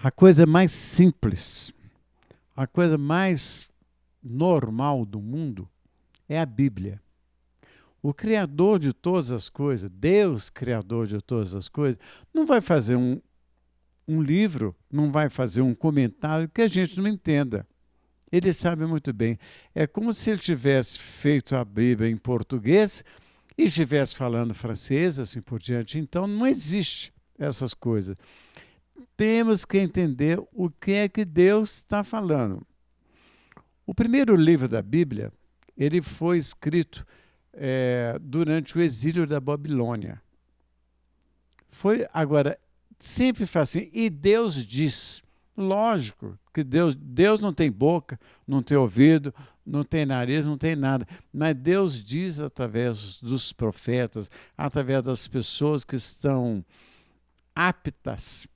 A coisa mais simples, a coisa mais normal do mundo é a Bíblia. O Criador de todas as coisas, Deus, Criador de todas as coisas, não vai fazer um livro, não vai fazer um comentário que a gente não entenda. Ele sabe muito bem. É como se ele tivesse feito a Bíblia em português e estivesse falando francês, assim por diante. Então, não existe essas coisas. Temos que entender o que é que Deus está falando. O primeiro livro da Bíblia, ele foi escrito durante o exílio da Babilônia. Agora, sempre faz assim, e Deus diz. Lógico que Deus não tem boca, não tem ouvido, não tem nariz, não tem nada. Mas Deus diz através dos profetas, através das pessoas que estão aptas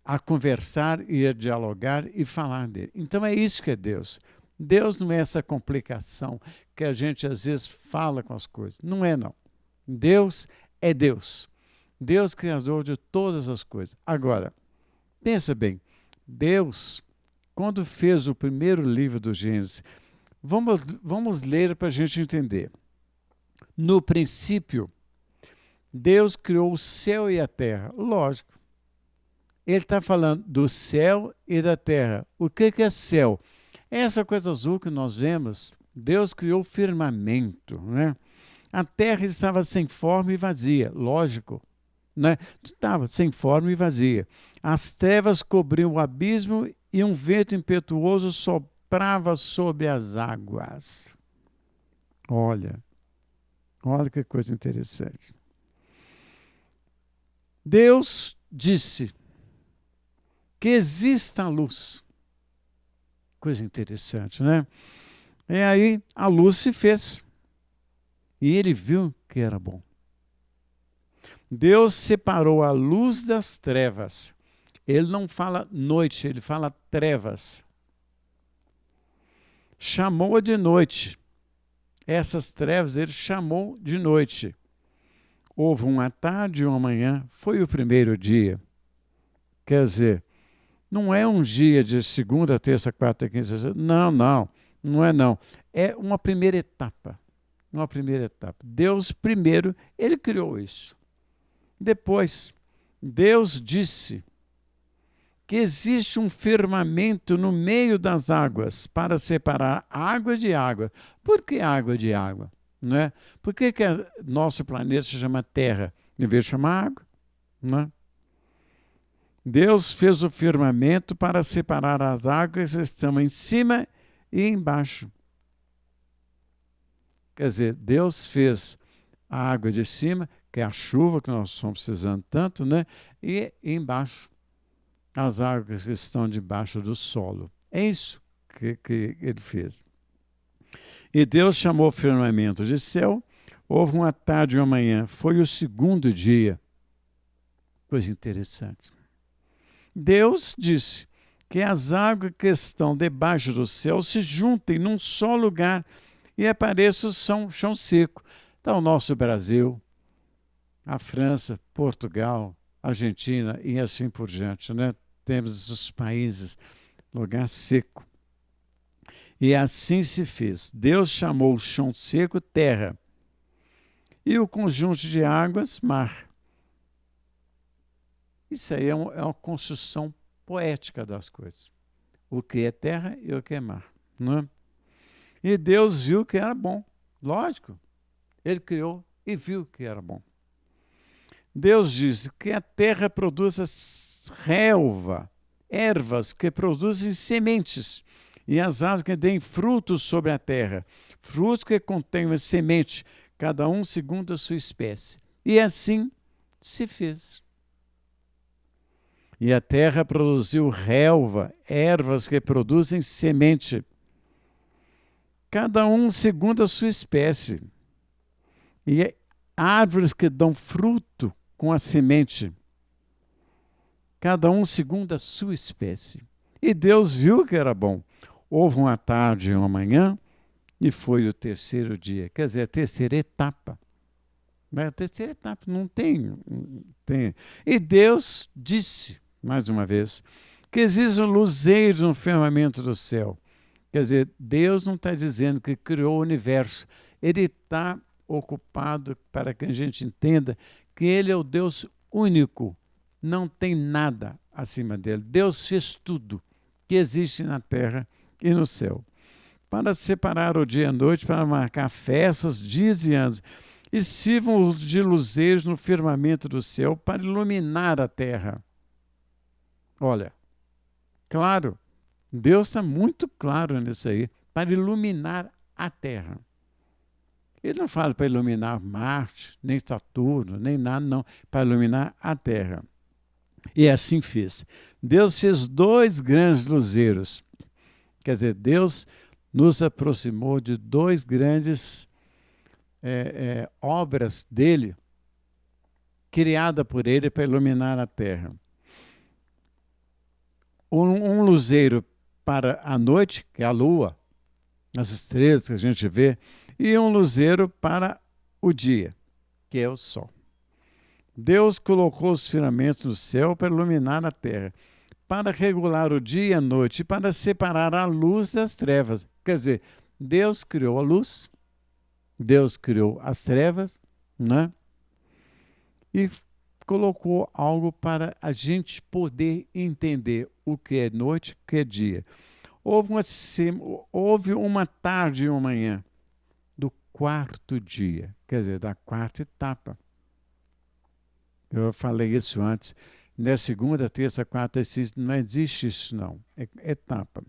a conversar e a dialogar e falar dele. Então é isso que é Deus. Deus não é essa complicação que a gente às vezes fala com as coisas. Não é, não. Deus é Deus. Deus criador de todas as coisas. Agora, pensa bem, Deus, quando fez o primeiro livro do Gênesis, vamos ler para a gente entender. No princípio, Deus criou o céu e a terra. Lógico. Ele está falando do céu e da terra. O que é céu? Essa coisa azul que nós vemos, Deus criou o firmamento, né? A terra estava sem forma e vazia, lógico, né? Estava sem forma e vazia. As trevas cobriam o abismo e um vento impetuoso soprava sobre as águas. Olha que coisa interessante. Deus disse que exista a luz. Coisa interessante, né? E aí a luz se fez. E ele viu que era bom. Deus separou a luz das trevas. Ele não fala noite, ele fala trevas. Chamou de noite. Essas trevas ele chamou de noite. Houve uma tarde e uma manhã, foi o primeiro dia. Quer dizer, não é um dia de segunda, terça, quarta, quinta, sexta. Não é não. É uma primeira etapa. Uma primeira etapa. Deus primeiro, ele criou isso. Depois, Deus disse que existe um firmamento no meio das águas para separar água de água. Por que água de água? Não é? Por que nosso planeta se chama Terra, em vez de chamar água? Não é? Deus fez o firmamento para separar as águas que estão em cima e embaixo. Quer dizer, Deus fez a água de cima, que é a chuva que nós estamos precisando tanto, né? E embaixo, as águas que estão debaixo do solo. É isso que ele fez. E Deus chamou o firmamento de céu. Houve uma tarde e uma manhã. Foi o segundo dia. Coisa interessante. Deus disse que as águas que estão debaixo do céu se juntem num só lugar e apareça o chão seco. Então, o nosso Brasil, a França, Portugal, Argentina e assim por diante, né? Temos os países, lugar seco. E assim se fez. Deus chamou o chão seco terra e o conjunto de águas mar. Isso aí é uma construção poética das coisas. O que é terra e o que é mar. Não é? E Deus viu que era bom. Lógico. Ele criou e viu que era bom. Deus disse que a terra produz relva, ervas que produzem sementes, e as árvores que deem frutos sobre a terra, frutos que contenham semente, cada um segundo a sua espécie. E assim se fez. E a terra produziu relva, ervas que produzem semente, cada um segundo a sua espécie. E árvores que dão fruto com a semente, cada um segundo a sua espécie. E Deus viu que era bom. Houve uma tarde e uma manhã, e foi o terceiro dia. Quer dizer, a terceira etapa. Mas a terceira etapa não tem. E Deus disse, mais uma vez, Que existam luzeiros no firmamento do céu. Quer dizer, Deus não está dizendo que criou o universo. Ele está ocupado para que a gente entenda que Ele é o Deus único. Não tem nada acima dele. Deus fez tudo que existe na terra e no céu. Para separar o dia e a noite, para marcar festas, dias e anos. E sirvam de luzeiros no firmamento do céu para iluminar a terra. Olha, claro, Deus está muito claro nisso aí, para iluminar a terra. Ele não fala para iluminar Marte, nem Saturno, nem nada, não, para iluminar a terra. E assim fez. Deus fez 2 grandes luzeiros. Quer dizer, Deus nos aproximou de 2 grandes obras dele, criada por ele para iluminar a terra. Um luzeiro para a noite, que é a lua, as estrelas que a gente vê, e um luzeiro para o dia, que é o sol. Deus colocou os firmamentos no céu para iluminar a terra, para regular o dia e a noite, e para separar a luz das trevas. Quer dizer, Deus criou a luz, Deus criou as trevas, né? E colocou algo para a gente poder entender o que é noite, o que é dia. Houve uma tarde e uma manhã do 4º dia, quer dizer, da 4ª etapa. Eu falei isso antes. Na segunda, terça, quarta e sexta, não existe isso, não. É etapa.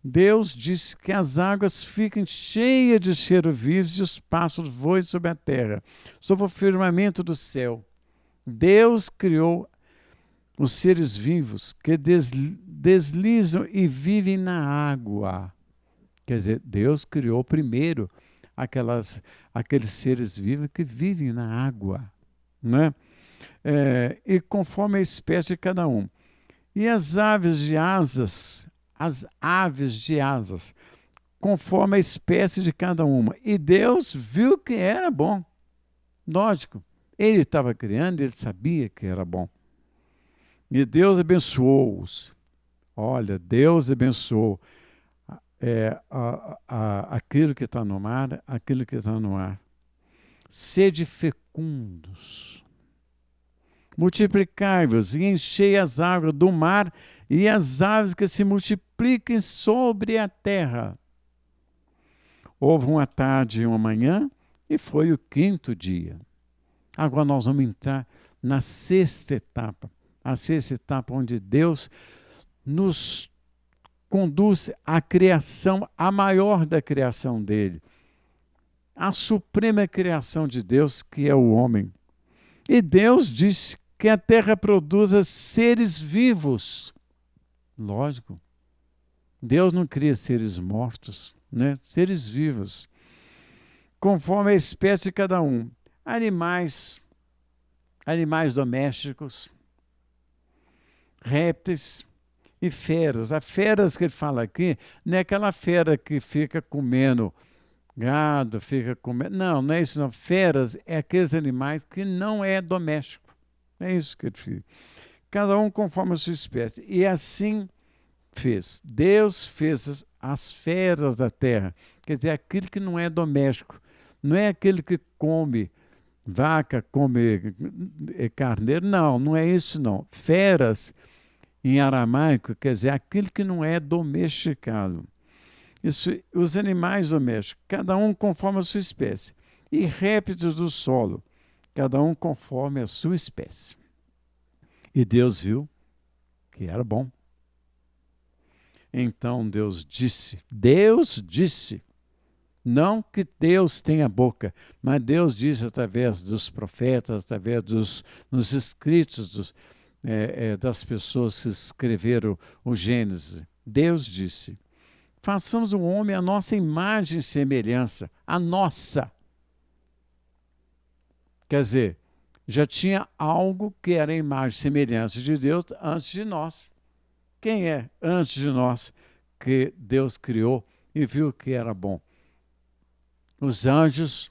Deus disse que as águas fiquem cheias de seres vivos e os pássaros voem sobre a terra, sobre o firmamento do céu. Deus criou os seres vivos que deslizam e vivem na água. Quer dizer, Deus criou primeiro aqueles seres vivos que vivem na água, né? E conforme a espécie de cada um. E as aves de asas, conforme a espécie de cada uma. E Deus viu que era bom. Lógico, ele estava criando, ele sabia que era bom. E Deus abençoou-os. Olha, Deus abençoou aquilo que está no mar, aquilo que está no ar. Sede fecundos. Multiplicai-vos e enchei as águas do mar e as aves que se multipliquem sobre a terra. Houve uma tarde e uma manhã e foi o 5º dia. Agora nós vamos entrar na 6ª etapa. A 6ª etapa onde Deus nos conduz à criação, a maior da criação dele. A suprema criação de Deus, que é o homem. E Deus disse que a terra produza seres vivos. Lógico. Deus não cria seres mortos, né? Seres vivos. Conforme a espécie de cada um. Animais domésticos, répteis e feras. As feras que ele fala aqui não é aquela fera que fica comendo gado, fica comendo... Não é isso não. Feras é aqueles animais que não é doméstico. É isso que ele fez. Cada um conforme a sua espécie. E assim fez. Deus fez as feras da terra. Quer dizer, aquilo que não é doméstico. Não é aquele que come vaca, come carneiro. Não é isso não. Feras, em aramaico, quer dizer, aquilo que não é domesticado. Isso, os animais domésticos, cada um conforme a sua espécie. E répteis do solo, cada um conforme a sua espécie. E Deus viu que era bom. Então Deus disse, não que Deus tenha boca, mas Deus disse através dos profetas, através nos escritos das pessoas que escreveram o Gênesis. Deus disse, façamos o homem a nossa imagem e semelhança, a nossa. Quer dizer, já tinha algo que era a imagem e semelhança de Deus antes de nós. Quem é antes de nós que Deus criou e viu que era bom? Os anjos,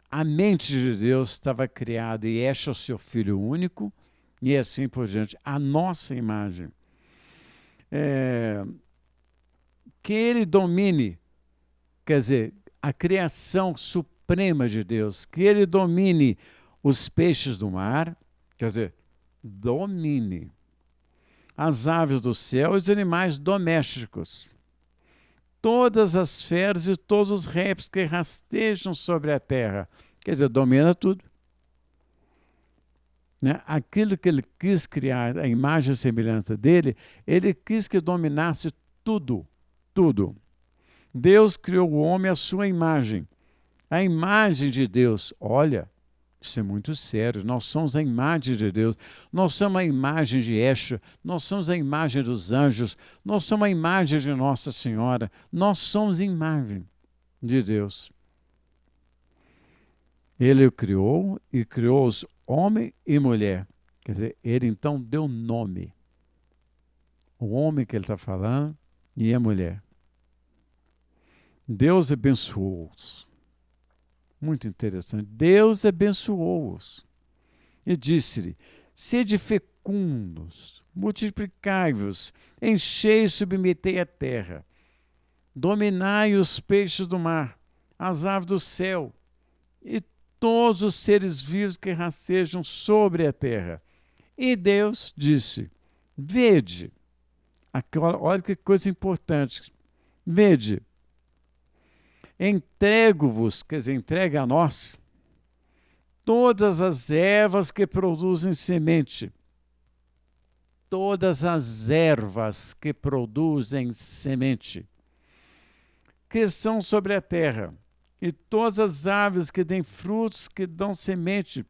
a mente de Deus estava criada e este é o seu Filho único, e assim por diante, a nossa imagem. Que ele domine, quer dizer, a criação suprema de Deus, que ele domine os peixes do mar, quer dizer, domine as aves do céu e os animais domésticos, todas as feras e todos os répteis que rastejam sobre a terra, quer dizer, domina tudo. Né? Aquilo que ele quis criar, a imagem e semelhança dele, ele quis que dominasse tudo, tudo. Deus criou o homem à sua imagem. A imagem de Deus, olha, isso é muito sério, nós somos a imagem de Deus, nós somos a imagem de Yeshua, nós somos a imagem dos anjos, nós somos a imagem de Nossa Senhora, nós somos a imagem de Deus. Ele o criou e criou os homem e mulher. Quer dizer, ele então deu nome. O homem que ele está falando e a mulher. Deus abençoou-os. Muito interessante. Deus abençoou-os. E disse-lhe: sede fecundos, multiplicai-vos, enchei e submetei a terra, dominai os peixes do mar, as aves do céu, e todos os seres vivos que rastejam sobre a terra. E Deus disse: vede, olha que coisa importante, vede, entrego-vos, quer dizer, entregue a nós, todas as ervas que produzem semente. Todas as ervas que produzem semente, que estão sobre a terra, e todas as aves que dêem frutos, que dão semente,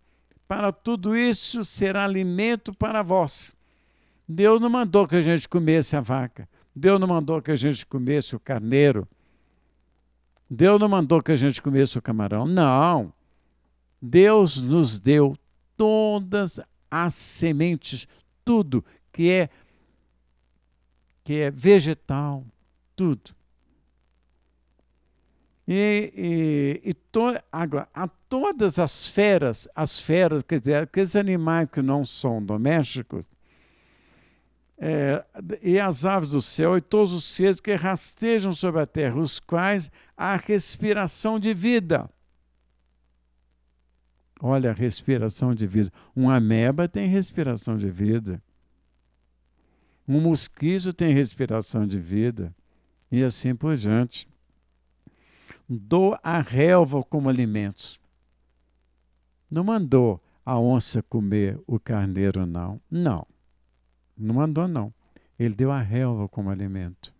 para tudo isso será alimento para vós. Deus não mandou que a gente comesse a vaca, Deus não mandou que a gente comesse o carneiro, Deus não mandou que a gente comesse o camarão, não. Deus nos deu todas as sementes, tudo que é vegetal, tudo. Agora, a todas as feras, quer dizer, aqueles animais que não são domésticos, e as aves do céu e todos os seres que rastejam sobre a terra, os quais há respiração de vida. Olha a respiração de vida. Um ameba tem respiração de vida. Um mosquito tem respiração de vida. E assim por diante. Dou a relva como alimentos. Não mandou a onça comer o carneiro, não. Não. Não mandou, não. Ele deu a relva como alimento.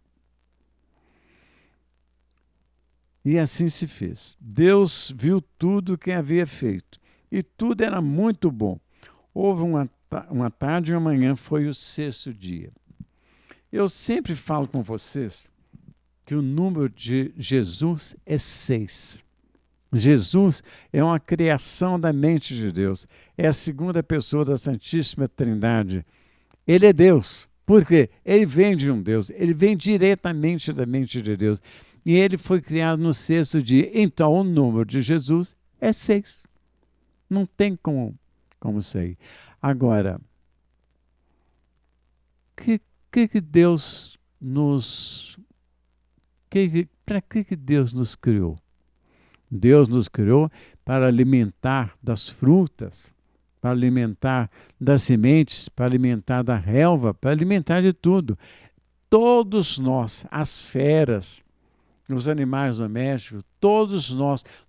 E assim se fez. Deus viu tudo o que havia feito. E tudo era muito bom. Houve uma tarde e uma manhã, foi o 6º dia. Eu sempre falo com vocês que o número de Jesus é 6. Jesus é uma criação da mente de Deus. É a segunda pessoa da Santíssima Trindade. Ele é Deus. Por quê? Ele vem de um Deus. Ele vem diretamente da mente de Deus. E ele foi criado no 6º dia. Então, o número de Jesus é 6. Não tem como sair. Agora, que Deus nos... Para que Deus nos criou? Deus nos criou para alimentar das frutas, para alimentar das sementes, para alimentar da relva, para alimentar de tudo. Todos nós, as feras, os animais domésticos, todos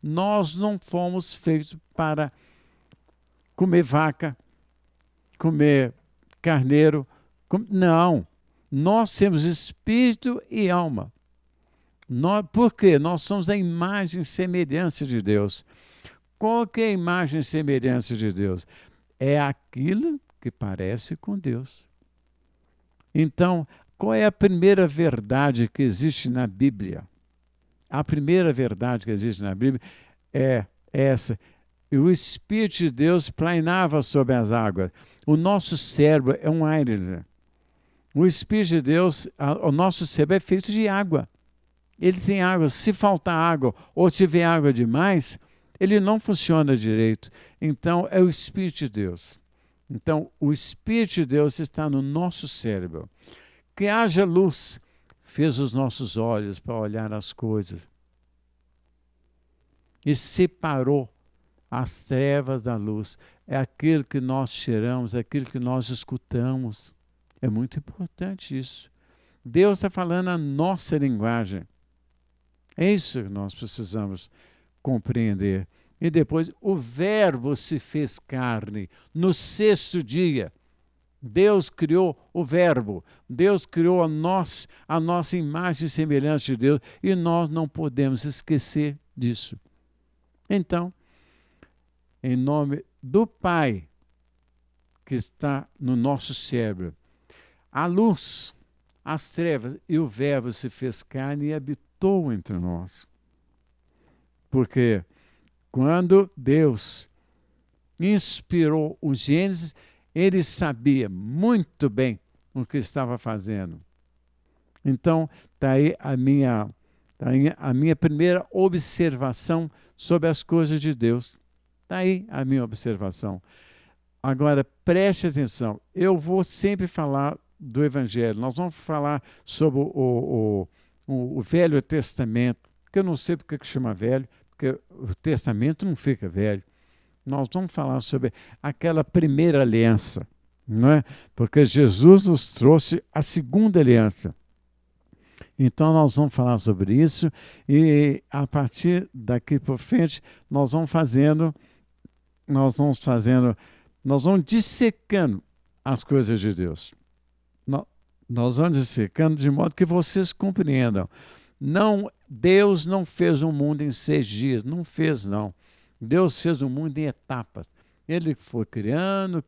nós não fomos feitos para comer vaca, comer carneiro. Não, nós temos espírito e alma. Por quê? Nós somos a imagem e semelhança de Deus. Qual que é a imagem e semelhança de Deus? É aquilo que parece com Deus. Então, qual é a primeira verdade que existe na Bíblia? A primeira verdade que existe na Bíblia é essa. E o Espírito de Deus planeava sobre as águas. O nosso cérebro é um aire. O Espírito de Deus, o nosso cérebro é feito de água. Ele tem água. Se faltar água ou tiver água demais, ele não funciona direito. Então, é o Espírito de Deus. Então, o Espírito de Deus está no nosso cérebro. que haja luz, fez os nossos olhos para olhar as coisas. E separou as trevas da luz. É aquilo que nós cheiramos, é aquilo que nós escutamos. É muito importante isso. Deus está falando a nossa linguagem. É isso que nós precisamos compreender. E depois, o Verbo se fez carne. No sexto dia, Deus criou o Verbo. Deus criou a nossa imagem e semelhança de Deus. E nós não podemos esquecer disso. Então, em nome do Pai, que está no nosso cérebro, a luz, as trevas e o Verbo se fez carne e habitou entre nós. Porque quando Deus inspirou o Gênesis, ele sabia muito bem o que estava fazendo. Então, está aí a minha primeira observação sobre as coisas de Deus. Está aí a minha observação. Agora, preste atenção. Eu vou sempre falar do Evangelho. Nós vamos falar sobre o Velho Testamento, que eu não sei porque que chama velho, porque o Testamento não fica velho. Nós vamos falar sobre aquela primeira aliança, não é? Porque Jesus nos trouxe a segunda aliança. Então, nós vamos falar sobre isso e, a partir daqui por frente, nós vamos dissecando as coisas de Deus. Nós vamos dissecando de modo que vocês compreendam. Deus não fez o mundo em 6 dias, não fez, não. Deus fez o mundo em etapas. Ele foi criando,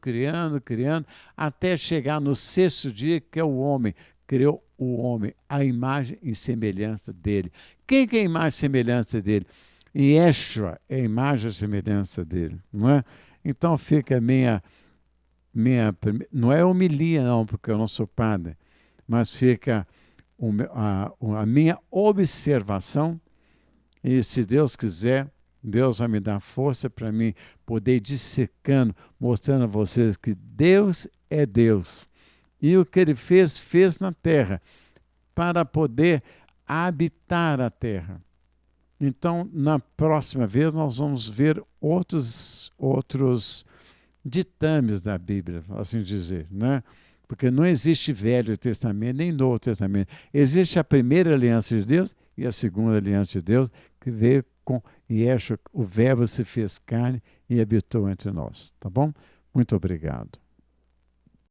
até chegar no sexto dia, que é o homem. Criou o homem, a imagem e semelhança dele. Quem que é a imagem e semelhança dele? Yeshua é a imagem e semelhança dele, não é? Então fica não é homilia não, porque eu não sou padre, mas fica a minha observação, e se Deus quiser, Deus vai me dar força para mim poder ir dissecando, mostrando a vocês que Deus é Deus. E o que ele fez na terra, para poder habitar a terra. Então, na próxima vez, nós vamos ver outros ditames da Bíblia, assim dizer, né? Porque não existe Velho Testamento nem Novo Testamento. Existe a primeira aliança de Deus e a segunda aliança de Deus, que veio com Yeshua, o Verbo se fez carne e habitou entre nós. Tá bom? Muito obrigado.